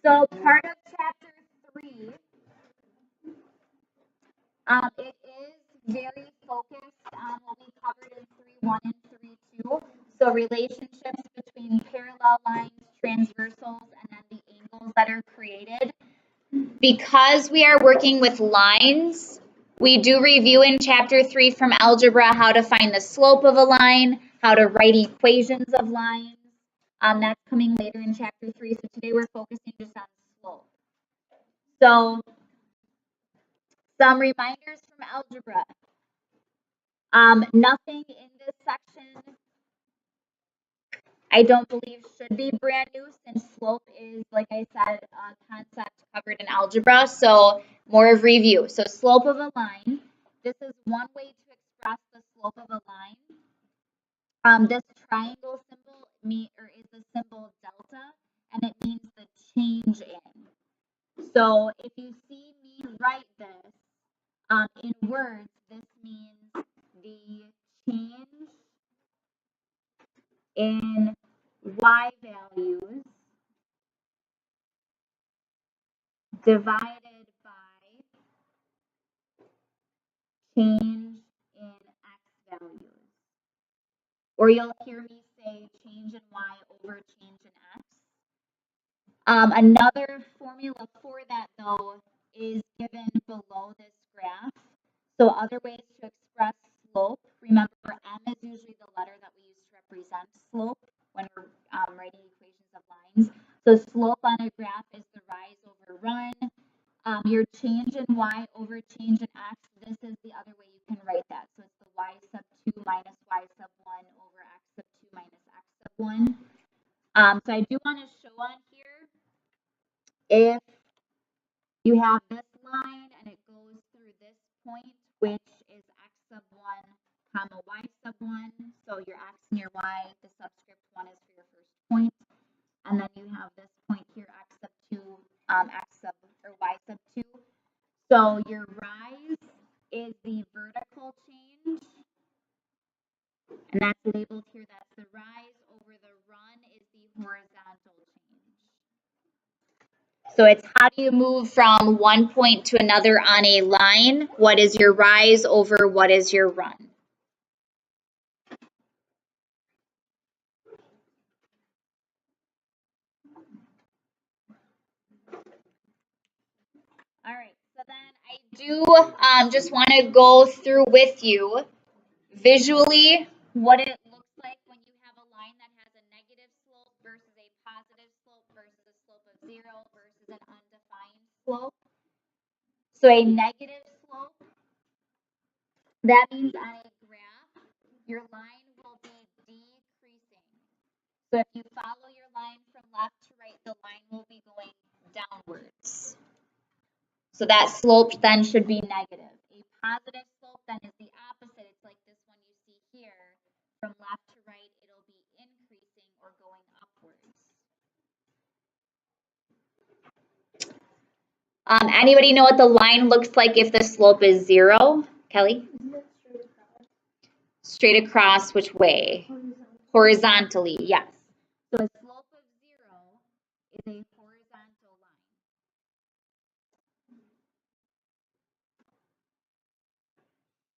So part of chapter 3, it is very focused on what we covered in 3.1 and 3.2. So relationships between parallel lines, transversals, and then the angles that are created. Because we are working with lines, we do review in chapter 3 from algebra how to find the slope of a line, how to write equations of lines. That's coming later in chapter 3. So today we're focusing just on slope. So some reminders from algebra. Nothing in this section I don't believe should be brand new since slope is, like I said, a concept covered in algebra. So more of review. So slope of a line. This is one way to express the slope of a line. This triangle symbol is the symbol delta, and it means the change in. So if you see me write this in words, this means the change in y values divided by change in x values. Or you'll hear me say change in y over change in x. Another formula for that, though, is given below this graph. So other ways to express slope, remember m is usually the letter that we use to represent slope when we're writing equations of lines. So slope on a graph is the rise over run. Your change in y over change in x, this is the other way you can write that. So it's the y sub 2 minus y sub 1 over x sub 2 minus x sub 1. So I do want to show on here, if you have this line and it goes through this point, which is x sub 1 comma y sub 1. So your x and your y, the subscript 1 is for your first point. And then you have this point here, x sub 2, x sub or y sub 2. So your rise is the vertical change, and that's labeled here. That's the rise over the run is the horizontal change. So it's how do you move from one point to another on a line? What is your rise over what is your run? All right, so then I do just want to go through with you visually what it looks like when you have a line that has a negative slope versus a positive slope versus a slope of 0 versus an undefined slope. So a negative slope, that means on a graph, your line will be decreasing. So if you follow your line from left to right, the line will be going downwards. So that slope then should be negative. A positive slope then is the opposite. It's like this one you see here. From left to right, it'll be increasing or going upwards. Anybody know what the line looks like if the slope is 0? Kelly? Straight across which way? Horizontally, yes. So a slope of 0 is a horizontal line.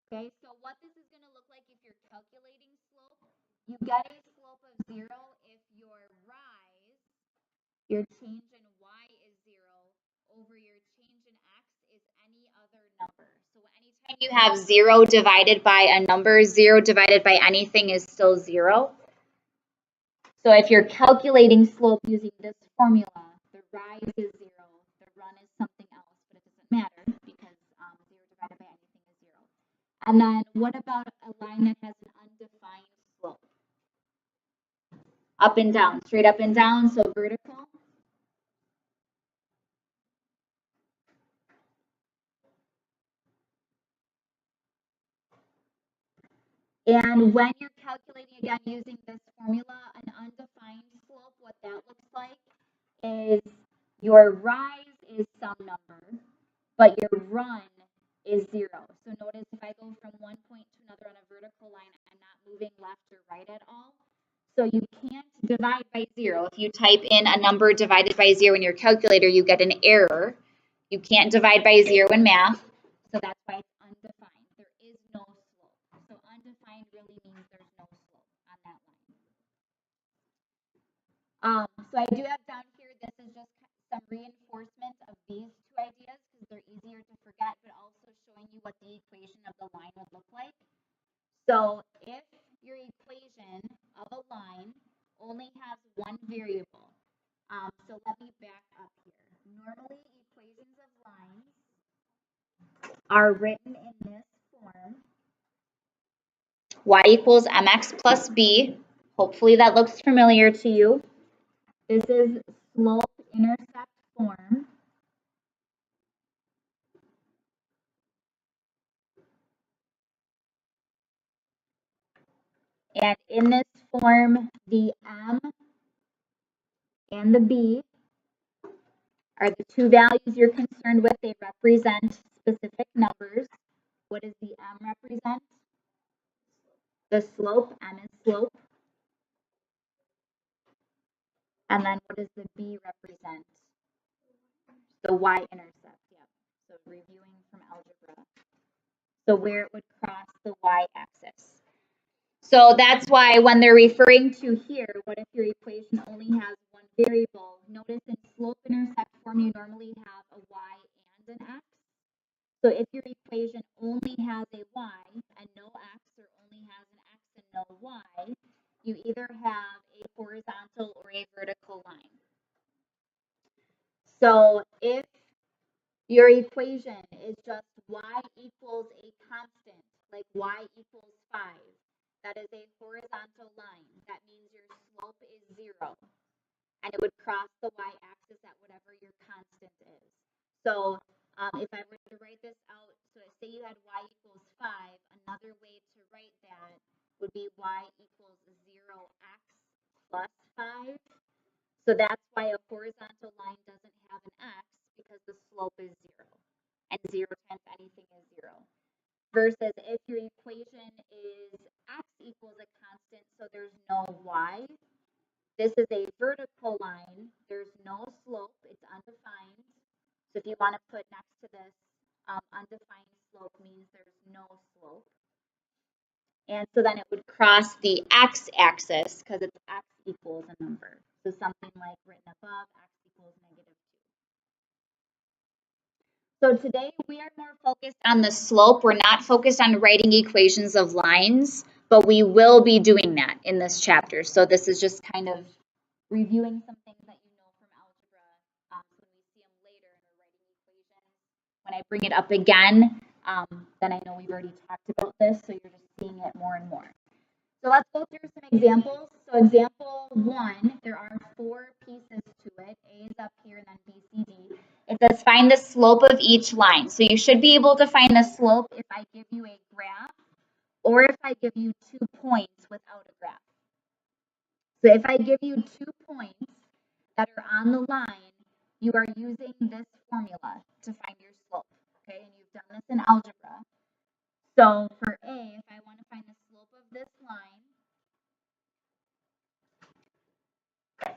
Okay, so what this is going to look like if you're calculating slope, you get a slope of 0 if your rise, your change in y is 0 over your change in x is any other number. So anytime you have 0 divided by a number, 0 divided by anything is still 0. So if you're calculating slope using this formula, the rise is 0, the run is something else, but it doesn't matter because 0 divided by anything is 0. And then what about a line that has an undefined slope? Up and down, straight up and down, so vertical. And when you're calculating, again, using this formula, an undefined slope, what that looks like is your rise is some number, but your run is 0. So notice if I go from one point to another on a vertical line, I'm not moving left or right at all. So you can't divide by 0. If you type in a number divided by 0 in your calculator, you get an error. You can't divide by 0 in math, so that's why it's undefined. There is no slope. So undefined really means there's no slope on that line. So I do have down here, this is just some reinforcement of these two ideas because they're easier to forget, but also showing you what the equation of the line would look like. So if your equation of a line only has one variable, so let me back up here. Normally, equations of lines are written in this form. Y equals mx plus b. Hopefully that looks familiar to you. This is slope-intercept form. And in this form, the m and the b are the two values you're concerned with. They represent specific numbers. What does the m represent? The slope, m is slope. And then what does the b represent? The y-intercept, yep. So reviewing from algebra. So where it would cross the y-axis. So that's why when they're referring to here, what if your equation only has one variable? Notice in slope-intercept form, you normally have a y and an x. So if your equation only has a y and no x, or only has an x and no y, you either have a horizontal or a vertical line. So if your equation is just y equals a constant, like y equals 5, that is a horizontal line. That means your slope is 0. And it would cross the y-axis at whatever your constant is. So if I were to write this out, so say you had y equals 5, another way to write that would be y equals 0x plus 5. So that's why a horizontal line doesn't have an x, because the slope is 0. And 0 times anything is 0. Versus if your equation is x equals a constant, so there's no y, this is a vertical line. There's no slope. It's undefined. So if you want to put next to this, undefined slope means there's no slope. And so then it would cross the x-axis because it's x equals a number. So something like written above, x equals -2. So today we are more focused on the slope. We're not focused on writing equations of lines, but we will be doing that in this chapter. So this is just kind of reviewing some things that you know from algebra. So when we see them later and we're writing equations, when I bring it up again, then I know we've already talked about this, so you're just seeing it more and more. So let's go through some examples. So example 1, there are 4 pieces to it. A is up here and then B, C, D. It says find the slope of each line. So you should be able to find the slope if I give you a graph or if I give you 2 points without a graph. So if I give you 2 points that are on the line, you are using this formula to find your slope. Okay, and you've done this in algebra. So for A, if I want to find the slope of this line,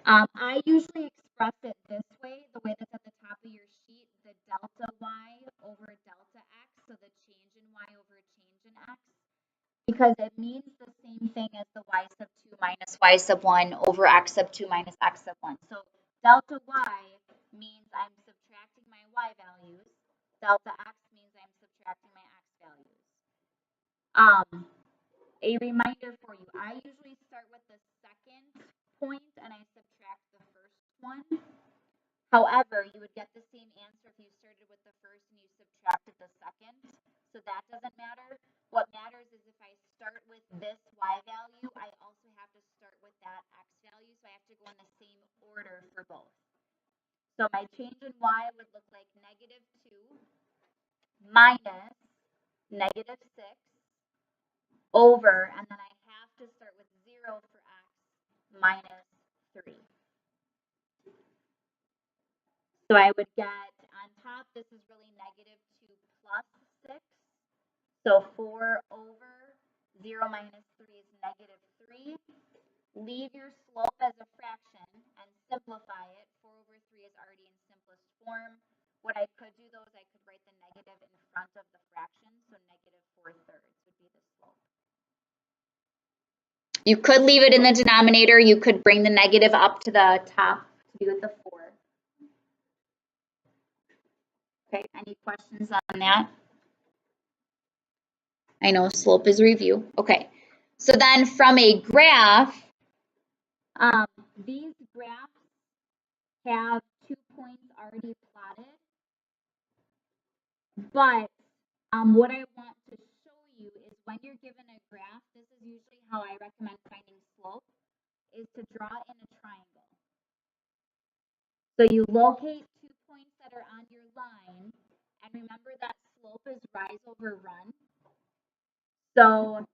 I usually express it this way, the way that's at the top of your sheet, the delta y over delta x, so the change in y over change in x, because it means the same thing as the y sub 2 minus y sub 1 over x sub 2 minus x sub 1. So delta y means I'm subtracting my y values. Delta x means I'm subtracting my x values. A reminder for you, I usually start with the second point and I subtract the first one. However, you would get the same answer if you started with the first and you subtracted the second. So that doesn't matter. What matters is if I start with this y value, I also have to start with that x value. So I have to go in the same order for both. So my change in y would look like -2 minus -6 over, and then I have to start with 0 for x, minus 3. So I would get on top, this is really -2 plus 6. So 4 over 0 minus 3 is -3. leave your slope as a fraction and simplify it. 4 over 3 is already in simplest form. What I could do though is I could write the negative in front of the fraction, so negative 4/3 would be the slope. You could leave it in the denominator. You could bring the negative up to the top to be with the 4. Okay, any questions on that? I know slope is review. Okay, so then from a graph, these graphs have 2 points already plotted, but what I want to show you is when you're given a graph, this is usually how I recommend finding slope, is to draw in a triangle. So you locate 2 points that are on your line, and remember that slope is rise over run. So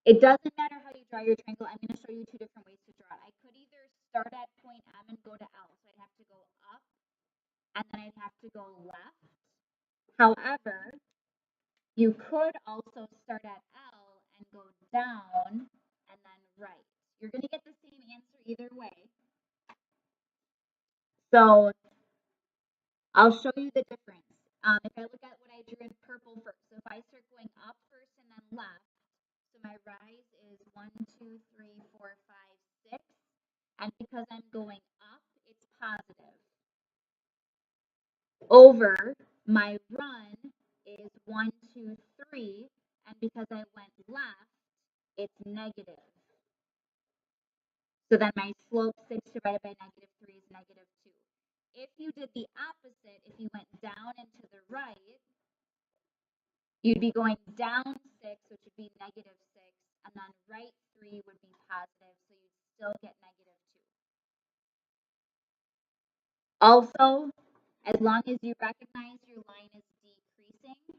it doesn't matter how you draw your triangle. I'm going to show you 2 different ways to draw it. I could either start at point M and go to L. So I'd have to go up, and then I'd have to go left. However, you could also start at L and go down and then right. You're going to get the same answer either way. So I'll show you the difference. If I look at what I drew in purple first, so if I start going up first and then left, so my rise is 1, 2, 3, 4, 5, 6. And because I'm going up, it's positive. Over my run is 1, 2, 3. And because I went left, it's negative. So then my slope 6 divided by negative 3 is negative 2. If you did the opposite, if you went down and to the right, you'd be going down 6, which would be negative 6, and then right 3 would be positive, so you'd still get negative 2. Also, as long as you recognize your line is decreasing,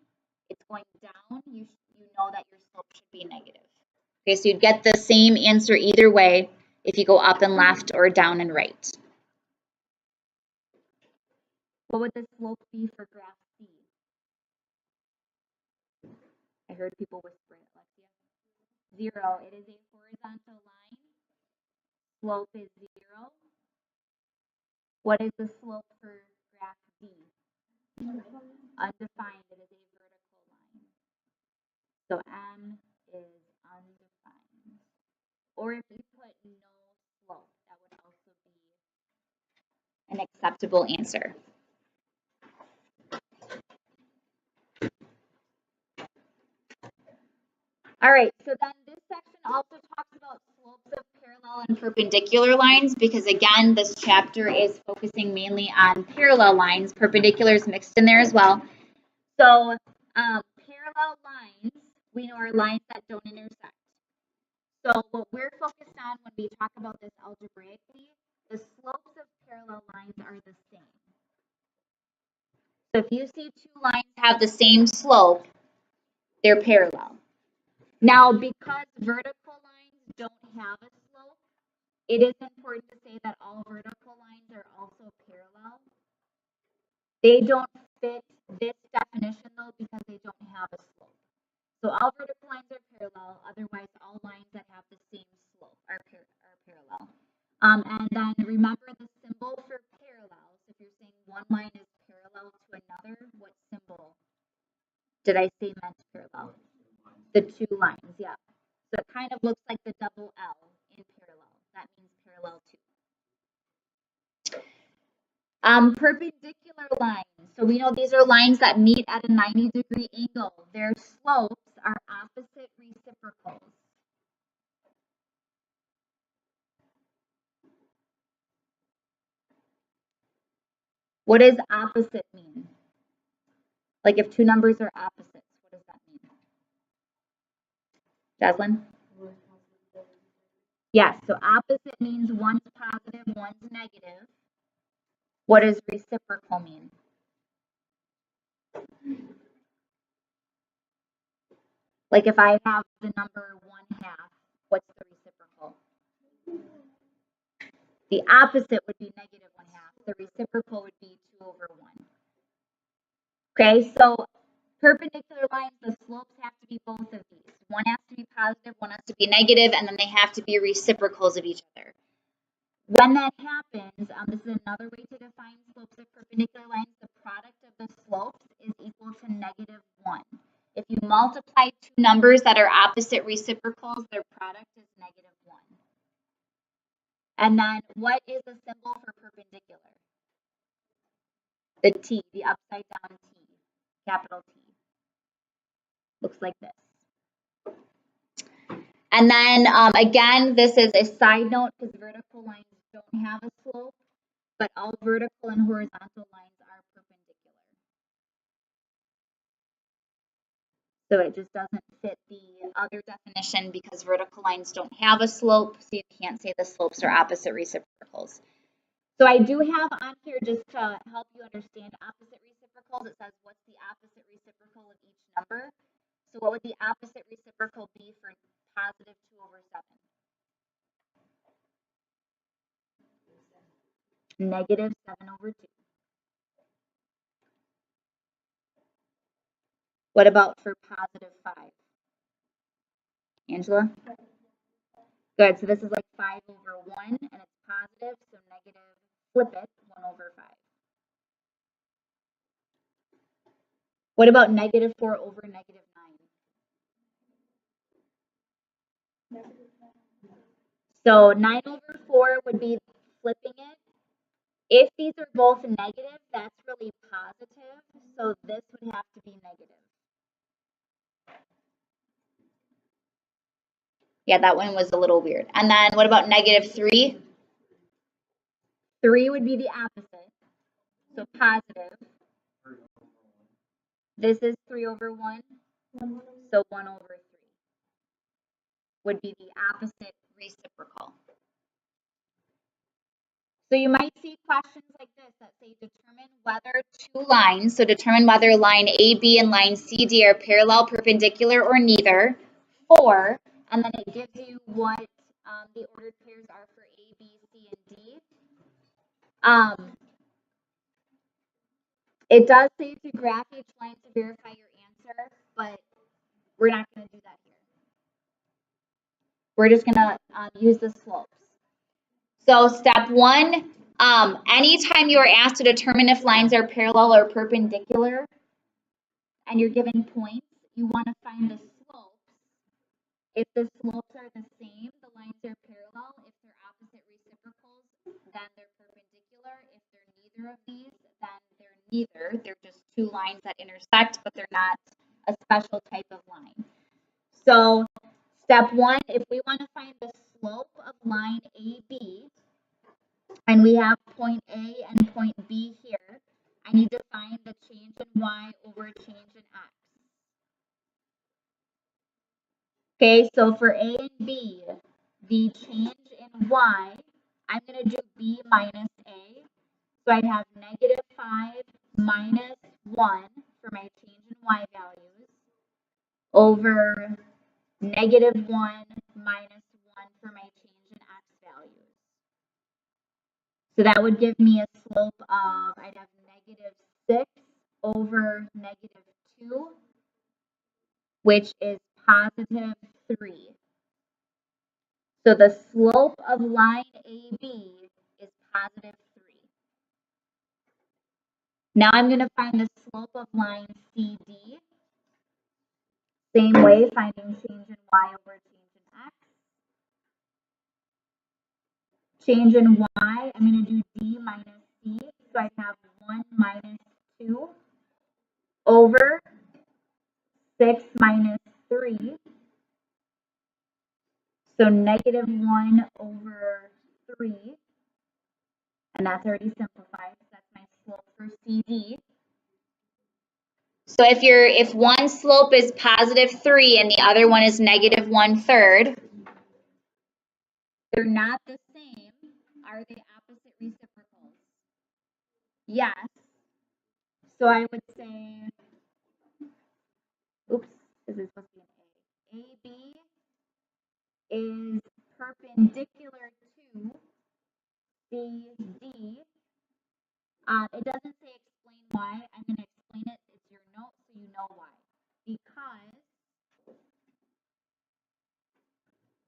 it's going down, you know that your slope should be negative. Okay, so you'd get the same answer either way if you go up and left or down and right. What would the slope be for graph C? I heard people whisper it, Alexia. 0. It is a horizontal line. Slope is 0. What is the slope for graph D? Undefined. It is a vertical line. So M is undefined. Or if you put no slope, that would also be an acceptable answer. All right, so then this section also talks about slopes of parallel and perpendicular lines because, again, this chapter is focusing mainly on parallel lines. Perpendiculars mixed in there as well. So parallel lines, we know, are lines that don't intersect. So what we're focused on when we talk about this algebraically, the slopes of parallel lines are the same. So if you see 2 lines have the same slope, they're parallel. Now, because vertical lines don't have a slope, it is important to say that all vertical lines are also parallel. They don't fit this definition, though, because they don't have a slope. So all vertical lines are parallel. Otherwise, all lines that have the same slope are parallel. And then remember the symbol for parallels. If you're saying one line is parallel to another, what symbol did I say meant parallel? The 2 lines, yeah. So it kind of looks like the double L in parallel. That means parallel to. Perpendicular lines. So we know these are lines that meet at a 90-degree angle. Their slopes are opposite reciprocals. What does opposite mean? Like if 2 numbers are opposites, what does that mean? Jaslyn? Yes, so opposite means one's positive, one's negative. What does reciprocal mean? Like if I have the number 1/2, what's the reciprocal? The opposite would be negative 1/2. The reciprocal would be 2/1. Okay, so Perpendicular lines, the slopes have to be both of these. One has to be positive, one has to be negative, and then they have to be reciprocals of each other. When that happens, this is another way to define slopes of perpendicular lines. The product of the slopes is equal to -1. If you multiply two numbers that are opposite reciprocals, their product is -1. And then what is the symbol for perpendicular? The T, the upside down T, capital T. Looks like this. And then again, this is a side note because vertical lines don't have a slope, but all vertical and horizontal lines are perpendicular. So it just doesn't fit the other definition because vertical lines don't have a slope, so you can't say the slopes are opposite reciprocals. So I do have on here, just to help you understand opposite reciprocals, it says what's the opposite reciprocal of each number. So what would the opposite reciprocal be for positive 2/7? -7/2. What about for positive 5? Angela? Good. So this is like 5/1, and it's positive, so negative, flip it, 1/5. What about -4 over -9? So 9/4 would be flipping it. If these are both negative, that's really positive, so this would have to be negative. Yeah, that one was a little weird. And then what about -3? 3 would be the opposite, so positive. This is 3/1, so 1/3 would be the opposite reciprocal. So you might see questions like this that say determine whether two lines, so determine whether line AB and line CD are parallel, perpendicular, or neither. 4, and then it gives you what the ordered pairs are for A, B, C, and D. It does say to graph each line to verify your answer, but we're not going to do that here. We're just going to use the slopes. So step 1, anytime you are asked to determine if lines are parallel or perpendicular, and you're given points, you want to find the slopes. If the slopes are the same, the lines are parallel. If they're opposite reciprocals, then they're perpendicular. If they're neither of these, then they're neither. They're just two lines that intersect, but they're not a special type of line. So step 1, if we want to find the slope of line AB, and we have point A and point B here, I need to find the change in Y over change in X. Okay, so for A and B, the change in Y, I'm going to do B minus A. So I'd have -5 minus 1 for my change in Y values over -1 minus 1 for my change in X values. So that would give me a slope of, I'd have -6 over -2, which is +3. So the slope of line AB is +3. Now I'm going to find the slope of line CD. Same way, finding change in Y over change in X. Change in Y, I'm going to do D minus C. So I have 1 minus 2 over 6 minus 3. So -1 over 3. And that's already simplified. So that's my slope for CD. So if one slope is +3 and the other one is -1/3, they're not the same. Are they opposite reciprocals? Yes. So I would say, oops, this is supposed to be an A. AB is perpendicular to CD. It doesn't say explain why. I'm going to explain it. It's your note, so you know why. because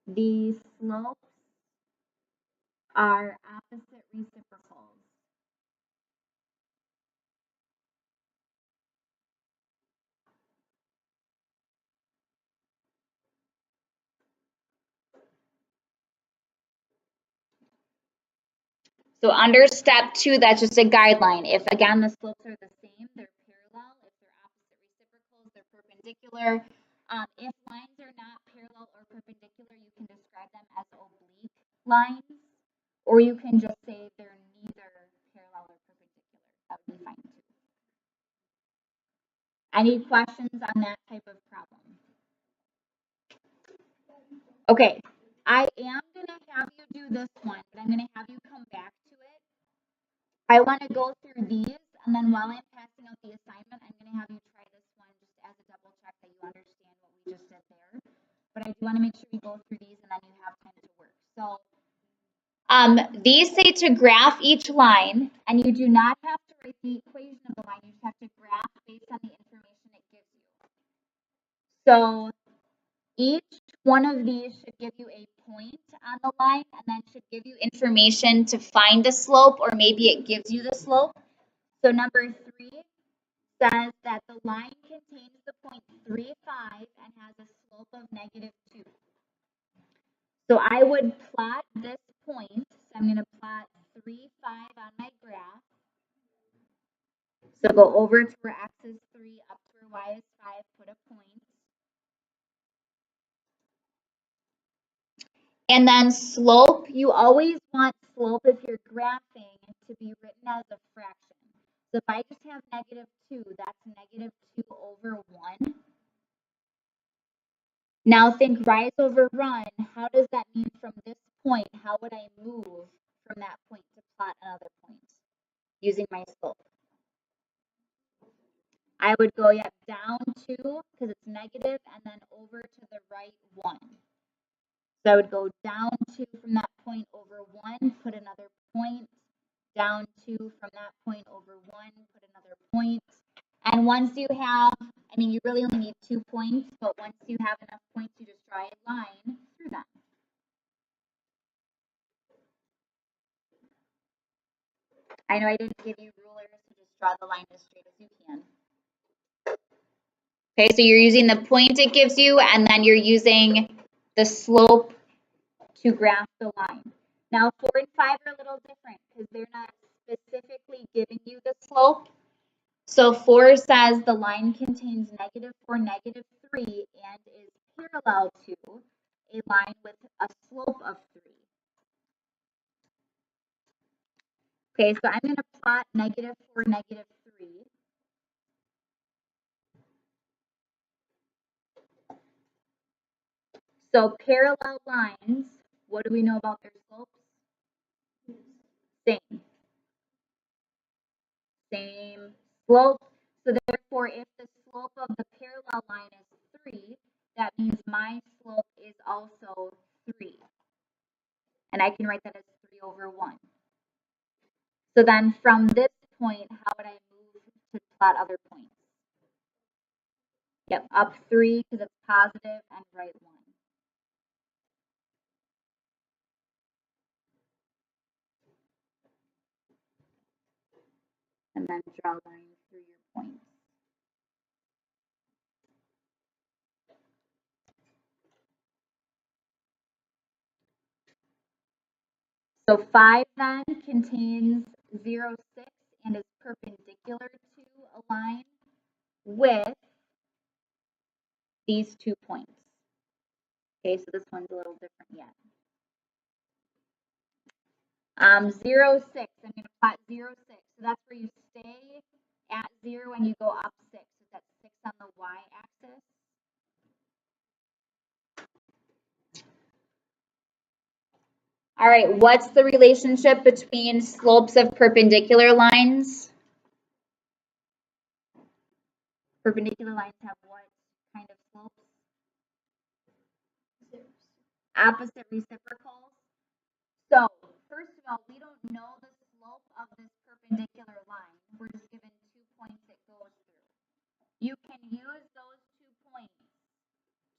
the slopes are opposite reciprocals. So under step 2, that's just a guideline. If again the slopes are the same, they're parallel. If they're opposite reciprocals, they're perpendicular. If lines are not parallel or perpendicular, you can describe them as oblique lines, or you can just say they're neither parallel or perpendicular. That would be fine too. Any questions on that type of problem? Okay, I am going to have you do this one, but I'm going to have you come back to it. I want to go through these, and then while I'm passing out the assignment, I'm going to have you try this one just as a double check that you understand what we just did there. But I do want to make sure we go through these, and then you have time to work. So these say to graph each line, and you do not have to write the equation of the line. You just have to graph based on the information it gives you. So each one of these should give you a point on the line, and then should give you information to find the slope, or maybe it gives you the slope. So number 3 says that the line contains the point 3, 5 and has a slope of -2. So I would plot this point. So I'm going to plot 3, 5 on my graph. So go over to where x is 3, up to where y is 5, put a point. And then slope, you always want slope if you're graphing to be written as a fraction. So if I just have -2, that's -2 over 1. Now think rise over run. How does that mean from this point? How would I move from that point to plot another point using my slope? I would go down 2 because it's negative, and then over to the right 1. So I would go down 2 from that point over 1, put another point, down 2 from that point over 1, put another point. And once you have, I mean, you really only need 2 points, but once you have enough points, you just draw a line through them. I know I didn't give you rulers, so just draw the line as straight as you can. Okay, so you're using the point it gives you, and then you're using the slope to graph the line. Now 4 and 5 are a little different because they're not specifically giving you the slope. So 4 says the line contains -4, -3, and is parallel to a line with a slope of 3. Okay, so I'm going to plot -4, -3. So parallel lines, what do we know about their slopes? Same slope. So therefore, if the slope of the parallel line is 3, that means my slope is also 3. And I can write that as 3 over 1. So then from this point, how would I move to plot other points? Yep, up 3 because it's positive, and right 1. And then draw a line through your points. So 5 then contains 0, 6 and is perpendicular to a line with these 2 points. Okay, so this one's a little different yet. 0, 6, I'm going to plot 0, 6. So that's where you stay at 0 and you go up 6. So that's 6 on the y-axis. All right, what's the relationship between slopes of perpendicular lines? Perpendicular lines have what kind of slopes? Opposite reciprocals. So, first of all, we don't know the slope of this perpendicular line. We're just given 2 points it goes through. You can use those 2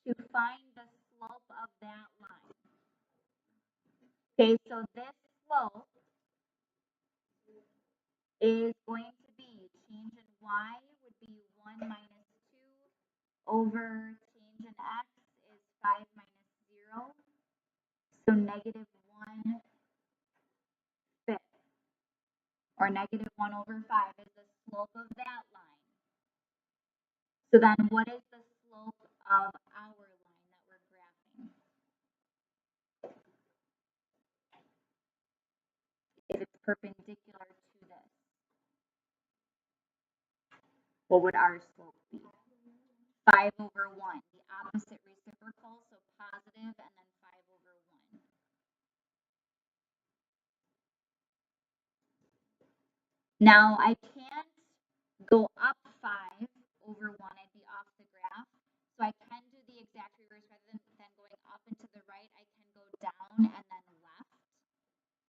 to find the slope of that line. Okay, so this slope is going to be change in y would be 1 minus 2 over change in x is 5 minus 0. So negative 1 fifth, or negative 1 over 5 is the slope of that line. So then what is the slope of our line that we're graphing? If it's perpendicular to this, what would our slope be? 5 over 1, the opposite reciprocal, so positive, and then 5 over 1. Now I can't go up 5 over 1, I'd be off the graph. So I can do the exact reverse rather than going up and to the right, I can go down and then left.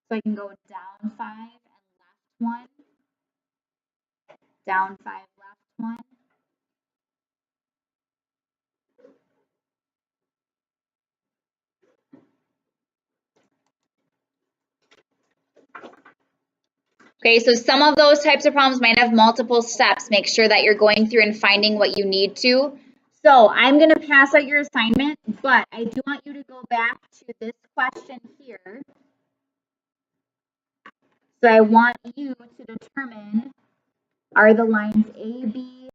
So I can go down 5 and left 1, down 5, left 1. Okay, so some of those types of problems might have multiple steps. Make sure that you're going through and finding what you need to. So I'm going to pass out your assignment, but I do want you to go back to this question here. So I want you to determine, are the lines AB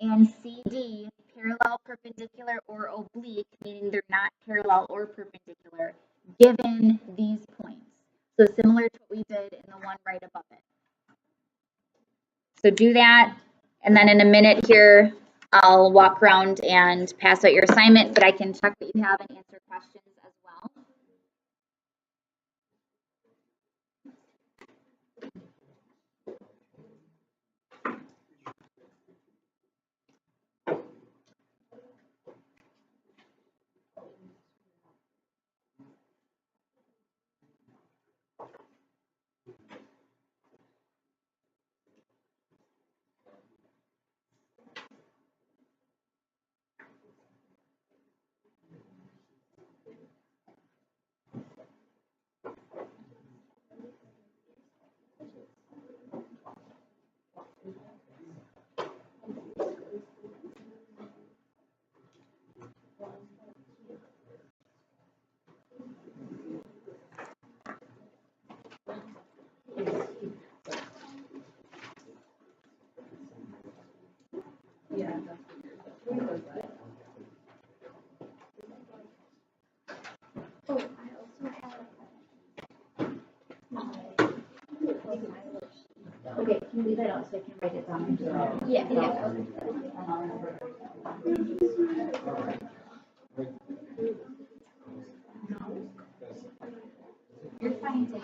and CD parallel, perpendicular, or oblique, meaning they're not parallel or perpendicular, given these points. So similar to what we did in the one right above it. So do that, and then in a minute here, I'll walk around and pass out your assignment, but I can check that you have and answer questions as well. Okay, can you leave that out so I can write it down? Yeah. You're finding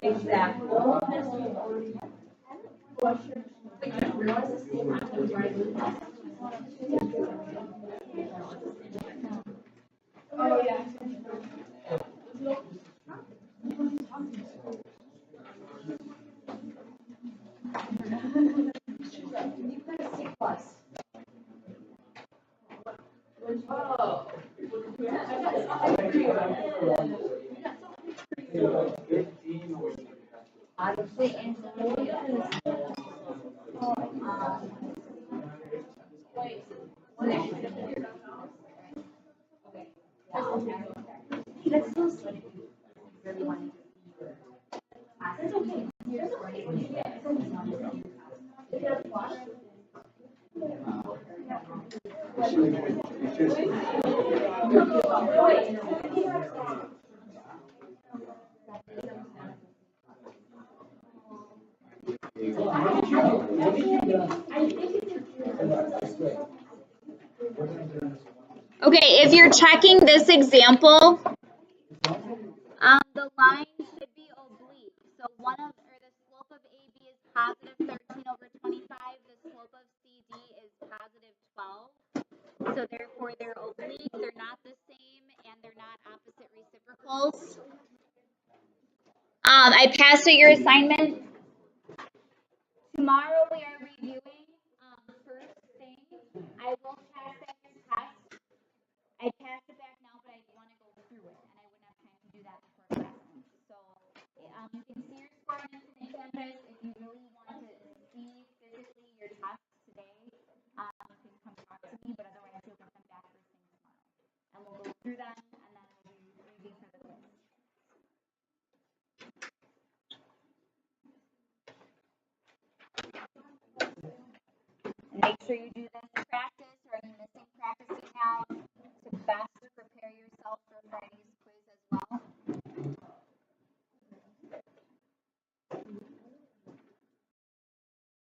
exactly. Oh, yeah. That's okay. Okay, if you're checking this example, the line should be oblique. So the slope of AB is positive 13 over 25. The slope of CD is positive 12. So therefore they're oblique, they're not the same, and they're not opposite reciprocals. I passed it your assignment. Tomorrow we are reviewing first thing. I will pass that your test. I passed it back now, but I want to go through it, and I wouldn't have time to do that before class. So you can see your score on Instant Campus. If you really want to see physically your test today, you can come talk to me, but otherwise you'll get them back first thing tomorrow. And we'll go through them, and then we'll be reading for the quiz. Make sure you do this practice.